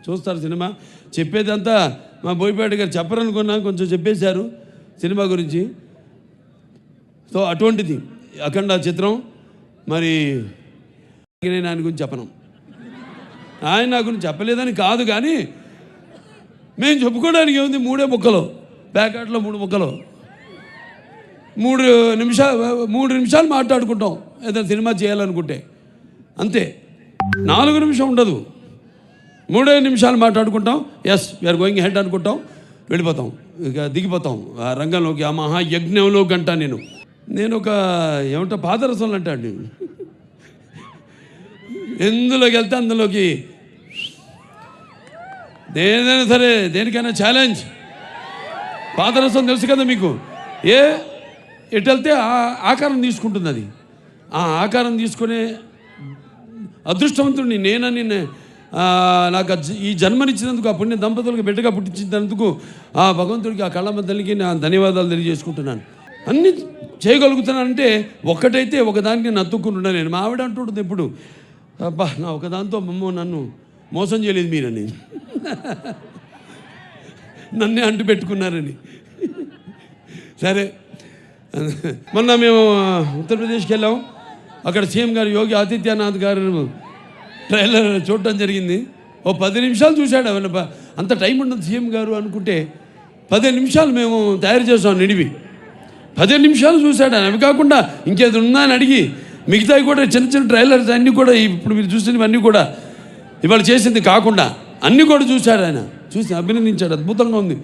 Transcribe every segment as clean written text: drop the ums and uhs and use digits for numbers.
చూస్తారు సినిమా. చెప్పేదంతా మా బోయపాటి గారు చెప్పరనుకున్నా, కొంచెం చెప్పేశారు సినిమా గురించి. సో అటువంటిది అఖండ చిత్రం. మరి నేను ఆయన గురించి చెప్పను, ఆయన నా గురించి చెప్పలేదని కాదు, కానీ మేము చెప్పుకోవడానికి ఏముంది, 3 ముక్కలు, ప్యాకెట్లో 3 ముక్కలు, 3 నిమిషాలు మాట్లాడుకుంటాం ఏదైనా సినిమా చేయాలనుకుంటే, అంతే. 4 నిమిషం ఉండదు, 3 నిమిషాలు మాట్లాడుకుంటాం. ఎస్ వీఆర్ గోయింగ్ హెడ్ అనుకుంటాం, వెళ్ళిపోతాం, ఇక దిగిపోతాం ఆ రంగంలోకి, ఆ మహాయజ్ఞంలోకి అంటా. నేను ఒక ఏమంటా పాదరసంలో అంటాడు, ఎందులోకి వెళ్తే అందులోకి ఏదైనా సరే దేనికైనా ఛాలెంజ్. పాదరసం తెలుసు కదా మీకు, ఎటు వెళ్తే ఆకారం తీసుకుంటుంది, అది ఆ ఆకారం తీసుకునే అదృష్టవంతుడిని నేనని, నాకు ఈ జన్మనిచ్చినందుకు, ఆ పుణ్య దంపతులకు బిడ్డగా పుట్టించినందుకు ఆ భగవంతుడికి, ఆ కళ్ళమ్మ తల్లికి నా ధన్యవాదాలు తెలియజేసుకుంటున్నాను. అన్నీ చేయగలుగుతున్నానంటే ఒక్కటైతే ఒకదానికి నత్తుకుంటున్నా నేను. మా ఆవిడ అంటుంటుంది ఎప్పుడు, అబ్బా నా ఒకదాంతో నన్ను మోసం చేయలేదు మీరని, నన్నే అంటు పెట్టుకున్నారని. సరే, మొన్న మేము ఉత్తరప్రదేశ్కి వెళ్ళాం. అక్కడ సీఎం గారు యోగి ఆదిత్యనాథ్ గారు ట్రైలర్ చూడటం జరిగింది. 10 నిమిషాలు చూశాడు. అంత టైం ఉండదు సీఎం గారు అనుకుంటే, 15 నిమిషాలు మేము తయారు చేసాం నిడివి. 15 నిమిషాలు చూశాడు. అవి కాకుండా ఇంకేది ఉందా అని అడిగి మిగతావి కూడా చిన్న చిన్న ట్రైలర్స్ అన్నీ కూడా, ఇప్పుడు మీరు చూసినవన్నీ కూడా, ఇవాళ చేసింది కాకుండా అన్నీ కూడా చూశాడు ఆయన. చూసి అభినందించాడు, అద్భుతంగా ఉంది.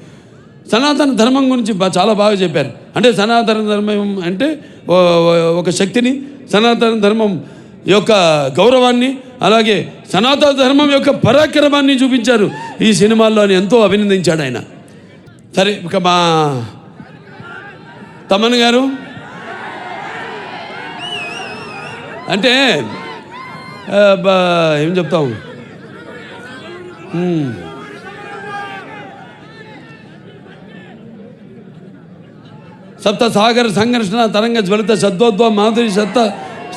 సనాతన ధర్మం గురించి చాలా బాగా చెప్పారు. అంటే సనాతన ధర్మం అంటే ఒక శక్తిని, సనాతన ధర్మం యొక్క గౌరవాన్ని, అలాగే సనాతన ధర్మం యొక్క పరాక్రమాన్ని చూపించారు ఈ సినిమాల్లో అని ఎంతో అభినందించాడు ఆయన. సరే, ఇక మా తమన్ గారు అంటే ఏం చెప్తాం, సప్త సాగర సంఘర్షణ తరంగ జ్వలిత శబ్దోద్వ మాధురి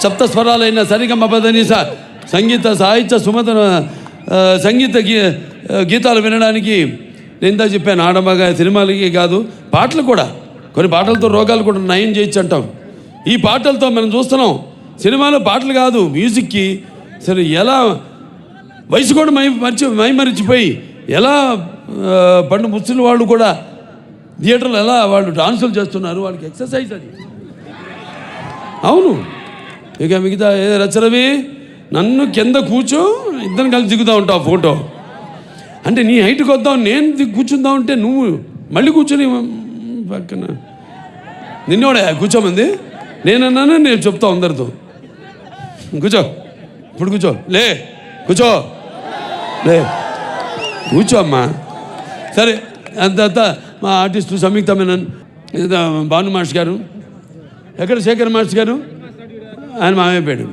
సప్త స్వరాలైన సరిగమ పదనిస సంగీత సాహిత్య సుమత సంగీత గీతాలు వినడానికి నేను ఇందా చెప్పాను. ఆడమగా సినిమాలకి కాదు, పాటలు కూడా, కొన్ని పాటలతో రోగాలు కూడా నయం చేయొచ్చు అంటాం. ఈ పాటలతో మనం చూస్తున్నాం. సినిమాలో పాటలు కాదు, మ్యూజిక్కి సరే ఎలా వయసు కూడా మైమరిచిపోయి ఎలా పండు ముసలి వాళ్ళు కూడా థియేటర్లో ఎలా వాళ్ళు డాన్సులు చేస్తున్నారు, వాళ్ళకి ఎక్సర్సైజ్ అది. అవును, ఇక మిగతా రచరవి నన్ను కింద కూర్చో, ఇద్దరం కలిసి దిగుతూ ఉంటావు ఫోటో. అంటే నీ హైట్కి వద్దాం, నేను కూర్చుందాం అంటే నువ్వు మళ్ళీ కూర్చొని పక్కన నిన్నోడే కూర్చోమంది. నేనన్నాను, నేను చెప్తా అందరితో, కూర్చో ఇప్పుడు కూర్చో, లే కూర్చో, లే కూర్చో అమ్మా. సరే, అంత మా ఆర్టిస్టు సంయుక్త మేనన్, భాను మాస్టర్ గారు, ఎక్కడ శేఖర్ మాస్టర్ గారు, ఆయన మామైపోయాడు.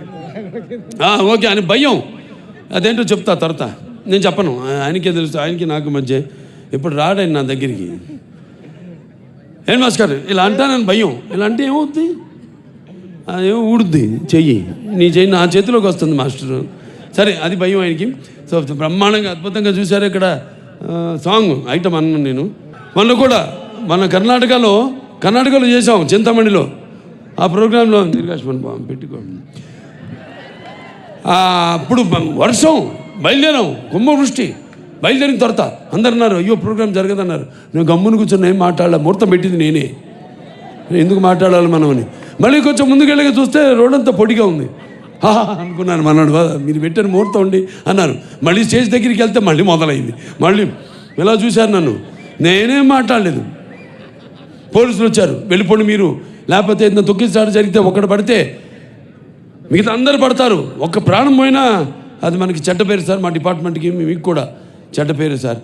ఓకే, ఆయన భయం అదేంటో చెప్తా తర్వాత, నేను చెప్పను, ఆయనకే తెలుసు, ఆయనకి నాకు మధ్య. ఇప్పుడు రాడాయన నా దగ్గరికి, ఏం మాస్టర్ ఇలా అంటానని భయం. ఇలా అంటే ఏమవుద్ది, అదేమో ఊడుద్ది చెయ్యి, నీ చెయ్యి నా చేతిలోకి వస్తుంది మాస్టరు. సరే, అది భయం ఆయనకి. సో బ్రహ్మాండంగా అద్భుతంగా చూశారు. ఇక్కడ సాంగ్ ఐటమ్ అన్నాను నేను. మొన్న కూడా మన కర్ణాటకలో చేసాం, చింతమణిలో. ఆ ప్రోగ్రాంలో దీర్ఘాష్మన్ పెట్టుకోండి. అప్పుడు వర్షం, బయలుదేరాం, కుంభవృష్టి, బయలుదేరిన తర్వాత అందరు అన్నారు, అయ్యో ప్రోగ్రాం జరగదన్నారు. నేను గమ్మును కూర్చొని ఏం మాట్లాడాల, ముహూర్తం పెట్టింది నేనే, ఎందుకు మాట్లాడాలి మనం అని. మళ్ళీ కొంచెం ముందుకెళ్ళగా చూస్తే రోడ్ అంతా పొడిగా ఉంది. అనుకున్నాను, మన్నాడు మీరు పెట్టిన ముహూర్తం ఉండి అన్నారు. మళ్ళీ స్టేజ్ దగ్గరికి వెళ్తే మళ్ళీ మొదలైంది. మళ్ళీ ఇలా చూశారు నన్ను, నేనేం మాట్లాడలేదు. పోలీసులు వచ్చారు, వెళ్ళిపోండి మీరు, లేకపోతే ఏదైనా తొక్కిసాడు జరిగితే ఒకటి పడితే మిగతా అందరు పడతారు, ఒక్క ప్రాణం పోయినా అది మనకి చెడ్డ పేరు సార్, మా డిపార్ట్మెంట్కి మీకు కూడా చెడ్డ పేరు సార్.